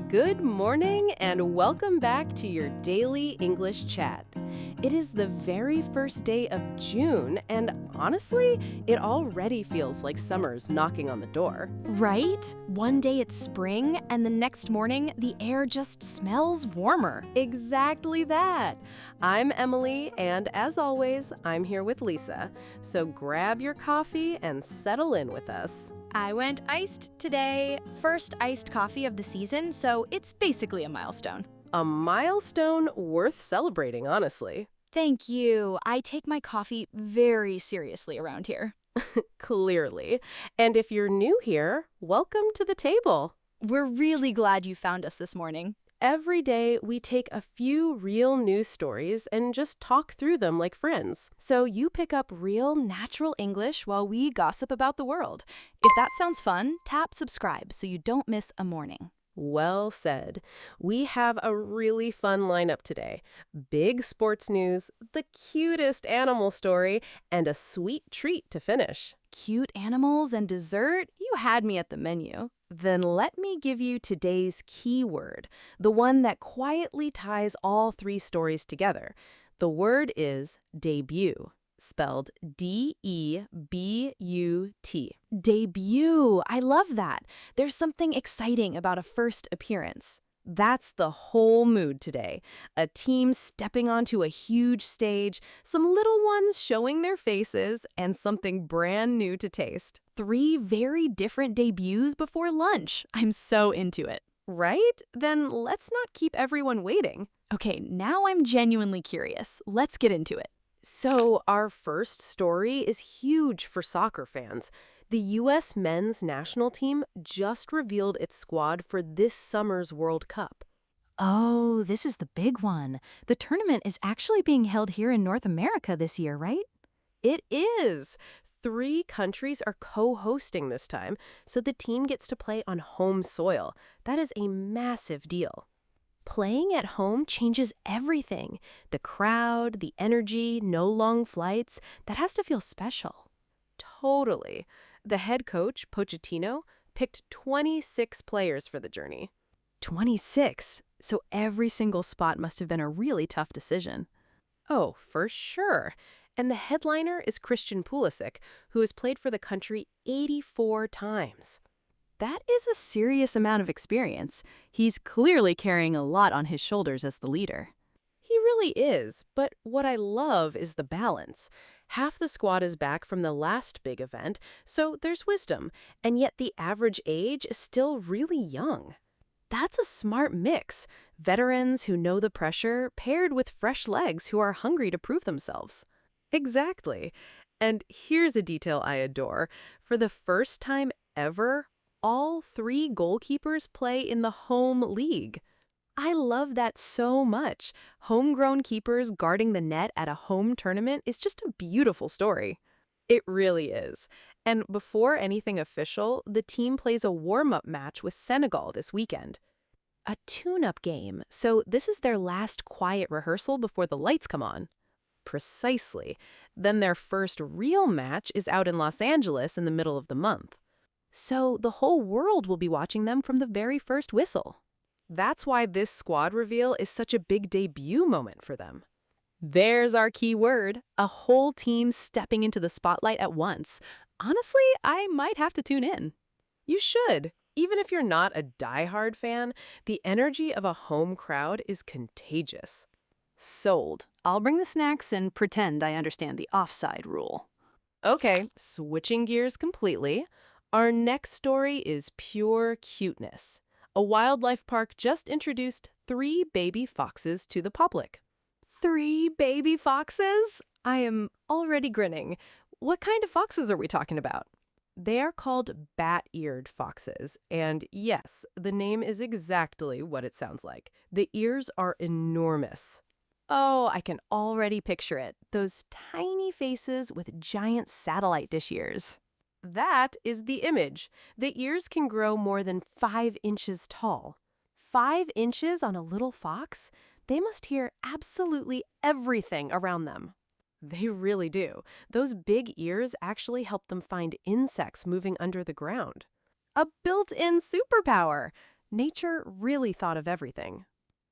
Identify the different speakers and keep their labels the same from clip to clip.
Speaker 1: Good morning and welcome back to your daily English chat. It is the very first day of June, and honestly, it already feels like summer's knocking on the door.
Speaker 2: Right? One day it's spring, and the next morning, the air just smells warmer.
Speaker 1: Exactly that. I'm Emily, and as always, I'm here with Lisa. So grab your coffee and settle in with us.
Speaker 2: I went iced today. First iced coffee of the season, so it's basically a milestone.
Speaker 1: A milestone worth celebrating, honestly.
Speaker 2: Thank you. I take my coffee very seriously around here.
Speaker 1: Clearly. And if you're new here, welcome to the table.
Speaker 2: We're really glad you found us this morning.
Speaker 1: Every day, we take a few real news stories and just talk through them like friends.
Speaker 2: So you pick up real, natural English while we gossip about the world. If that sounds fun, tap subscribe so you don't miss a morning.
Speaker 1: Well said. We have a really fun lineup today. Big sports news, the cutest animal story, and a sweet treat to finish.
Speaker 2: Cute animals and dessert? You had me at the menu.
Speaker 1: Then let me give you today's key word, the one that quietly ties all three stories together. The word is debut, spelled D-E-B-U-T.
Speaker 2: Debut. I love that. There's something exciting about a first appearance.
Speaker 1: That's the whole mood today. A team stepping onto a huge stage, some little ones showing their faces, and something brand new to taste.
Speaker 2: 3 very different debuts before lunch. I'm so into it.
Speaker 1: Right? Then let's not keep everyone waiting.
Speaker 2: Okay, now I'm genuinely curious. Let's get into it.
Speaker 1: So our first story is huge for soccer fans. The U.S. men's national team just revealed its squad for this summer's World Cup.
Speaker 2: Oh, this is the big one. The tournament is actually being held here in North America this year, right?
Speaker 1: It is. 3 countries are co-hosting this time, so the team gets to play on home soil. That is a massive deal. Playing at home changes everything. The crowd, the energy, no long flights. That has to feel special. Totally. The head coach, Pochettino, picked 26 players for the journey.
Speaker 2: 26? So every single spot must have been a really tough decision.
Speaker 1: Oh, for sure. And the headliner is Christian Pulisic, who has played for the country 84 times.
Speaker 2: That is a serious amount of experience. He's clearly carrying a lot on his shoulders as the leader.
Speaker 1: He really is, but what I love is the balance. Half the squad is back from the last big event, so there's wisdom, and yet the average age is still really young. That's a smart mix. Veterans who know the pressure paired with fresh legs who are hungry to prove themselves. Exactly. And here's a detail I adore. For the first time ever, all 3 goalkeepers play in the home league. I love that so much. Homegrown keepers guarding the net at a home tournament is just a beautiful story. It really is. And before anything official, the team plays a warm-up match with Senegal this weekend. A tune-up game, so this is their last quiet rehearsal before the lights come on. Precisely. Then their first real match is out in Los Angeles in the middle of the month. So the whole world will be watching them from the very first whistle. That's why this squad reveal is such a big debut moment for them. There's our key word, a whole team stepping into the spotlight at once. Honestly, I might have to tune in. You should. Even if you're not a diehard fan, the energy of a home crowd is contagious. Sold.
Speaker 2: I'll bring the snacks and pretend I understand the offside rule.
Speaker 1: Okay, switching gears completely. Our next story is pure cuteness. A wildlife park just introduced 3 baby foxes to the public. 3 baby foxes? I am already grinning. What kind of foxes are we talking about? They are called bat-eared foxes, and yes, the name is exactly what it sounds like. The ears are enormous. Oh, I can already picture it. Those tiny faces with giant satellite dish ears. That is the image. The ears can grow more than 5 inches tall. 5 inches on a little fox? They must hear absolutely everything around them. They really do. Those big ears actually help them find insects moving under the ground. A built-in superpower. Nature really thought of everything.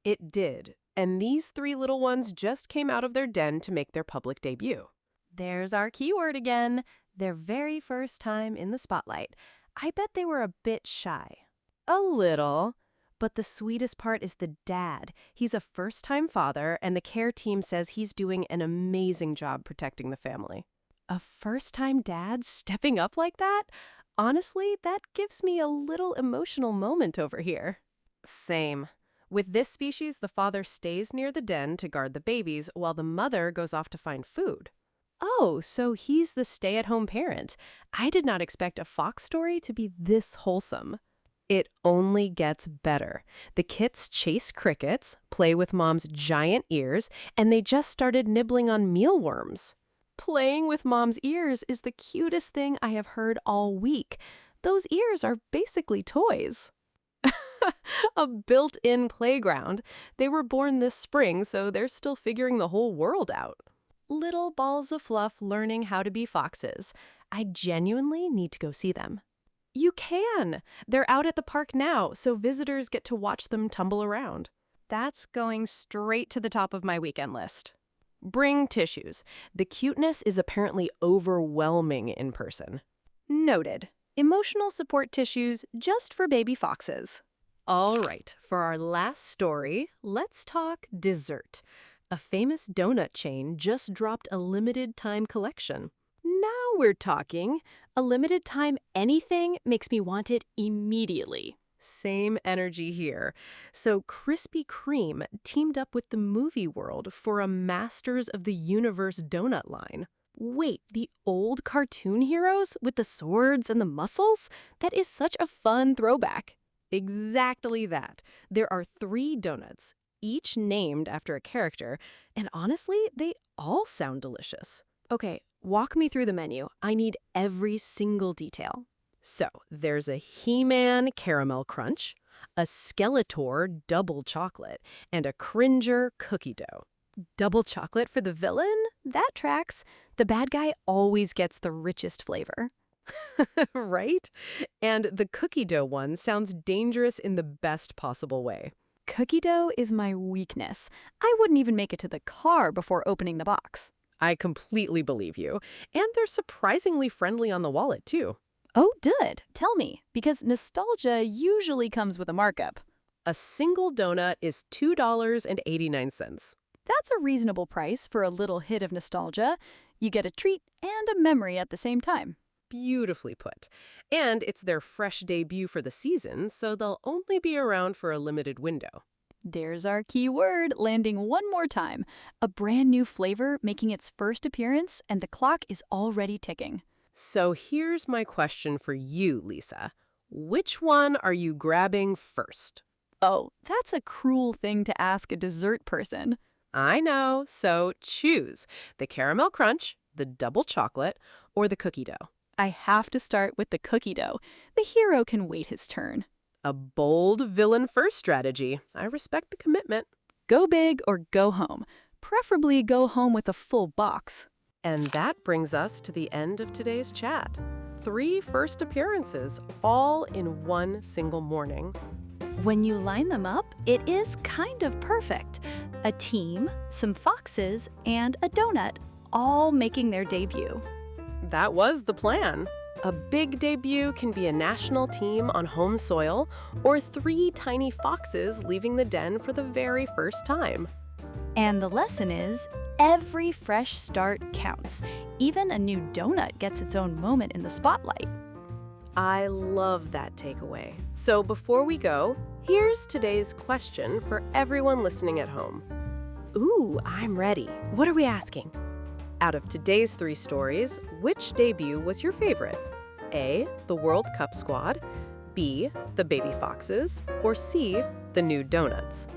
Speaker 1: It did, and these 3 little ones just came out of their den to make their public debut.
Speaker 2: There's our keyword again. Their very first time in the spotlight. I bet they were a bit shy.
Speaker 1: A little. But the sweetest part is the dad. He's a first-time father, and the care team says he's doing an amazing job protecting the family. A first-time dad stepping up like that? Honestly, that gives me a little emotional moment over here. Same. With this species, the father stays near the den to guard the babies while the mother goes off to find food. Oh, so he's the stay-at-home parent. I did not expect a fox story to be this wholesome. It only gets better. The kits chase crickets, play with mom's giant ears, and they just started nibbling on mealworms. Playing with mom's ears is the cutest thing I have heard all week. Those ears are basically toys. A built-in playground. They were born this spring, so they're still figuring the whole world out. Little balls of fluff learning how to be foxes. I genuinely need to go see them. You can! They're out at the park now, so visitors get to watch them tumble around. That's going straight to the top of my weekend list. Bring tissues. The cuteness is apparently overwhelming in person.
Speaker 2: Noted. Emotional support tissues just for baby foxes.
Speaker 1: All right, for our last story, let's talk dessert. A famous donut chain just dropped a limited time collection. Now we're talking. A limited time anything makes me want it immediately. Same energy here. So Krispy Kreme teamed up with the movie world for a Masters of the Universe donut line. Wait, the old cartoon heroes with the swords and the muscles? That is such a fun throwback. Exactly that. There are 3 donuts, each named after a character, and honestly, they all sound delicious. Okay, walk me through the menu. I need every single detail. So, there's a He-Man caramel crunch, a Skeletor double chocolate, and a Cringer cookie dough. Double chocolate for the villain? That tracks. The bad guy always gets the richest flavor. Right? And the cookie dough one sounds dangerous in the best possible way.
Speaker 2: Cookie dough is my weakness. I wouldn't even make it to the car before opening the box.
Speaker 1: I completely believe you. And they're surprisingly friendly on the wallet, too.
Speaker 2: Oh, good. Tell me, because nostalgia usually comes with a markup.
Speaker 1: A single donut is $2.89.
Speaker 2: That's a reasonable price for a little hit of nostalgia. You get a treat and a memory at the same time.
Speaker 1: Beautifully put. And it's their fresh debut for the season, so they'll only be around for a limited window.
Speaker 2: There's our key word landing one more time. A brand new flavor making its first appearance, and the clock is already ticking.
Speaker 1: So here's my question for you, Lisa. Which one are you grabbing first?
Speaker 2: Oh, that's a cruel thing to ask a dessert person.
Speaker 1: I know, so choose the caramel crunch, the double chocolate, or the cookie dough.
Speaker 2: I have to start with the cookie dough. The hero can wait his turn.
Speaker 1: A bold villain-first strategy. I respect the commitment.
Speaker 2: Go big or go home. Preferably go home with a full box.
Speaker 1: And that brings us to the end of today's chat. 3 first appearances, all in one single morning.
Speaker 2: When you line them up, it is kind of perfect. A team, some foxes, and a donut, all making their debut.
Speaker 1: That was the plan. A big debut can be a national team on home soil, or 3 tiny foxes leaving the den for the very first time.
Speaker 2: And the lesson is, every fresh start counts. Even a new donut gets its own moment in the spotlight.
Speaker 1: I love that takeaway. So before we go, here's today's question for everyone listening at home. Ooh, I'm ready. What are we asking? Out of today's 3 stories, which debut was your favorite? A, the World Cup squad, B, the baby foxes, or C, the new donuts?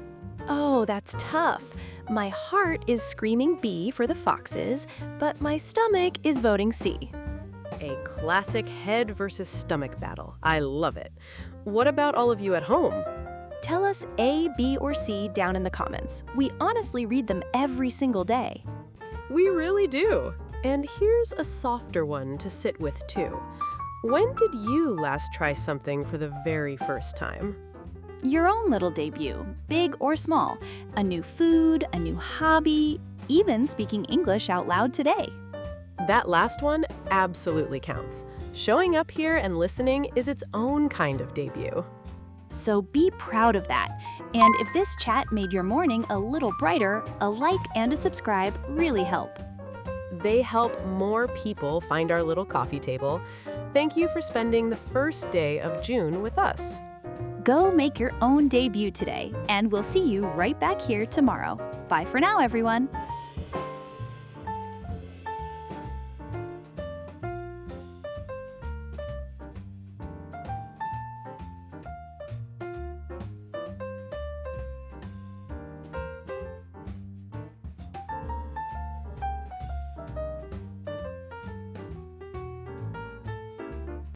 Speaker 2: Oh, that's tough. My heart is screaming B for the foxes, but my stomach is voting C.
Speaker 1: A classic head versus stomach battle. I love it. What about all of you at home?
Speaker 2: Tell us A, B, or C down in the comments. We honestly read them every single day.
Speaker 1: We really do. And here's a softer one to sit with too. When did you last try something for the very first time?
Speaker 2: Your own little debut, big or small, a new food, a new hobby, even speaking English out loud today.
Speaker 1: That last one absolutely counts. Showing up here and listening is its own kind of debut.
Speaker 2: So be proud of that. And if this chat made your morning a little brighter, a like and a subscribe really help.
Speaker 1: They help more people find our little coffee table. Thank you for spending the first day of June with us.
Speaker 2: Go make your own debut today, and we'll see you right back here tomorrow. Bye for now, everyone.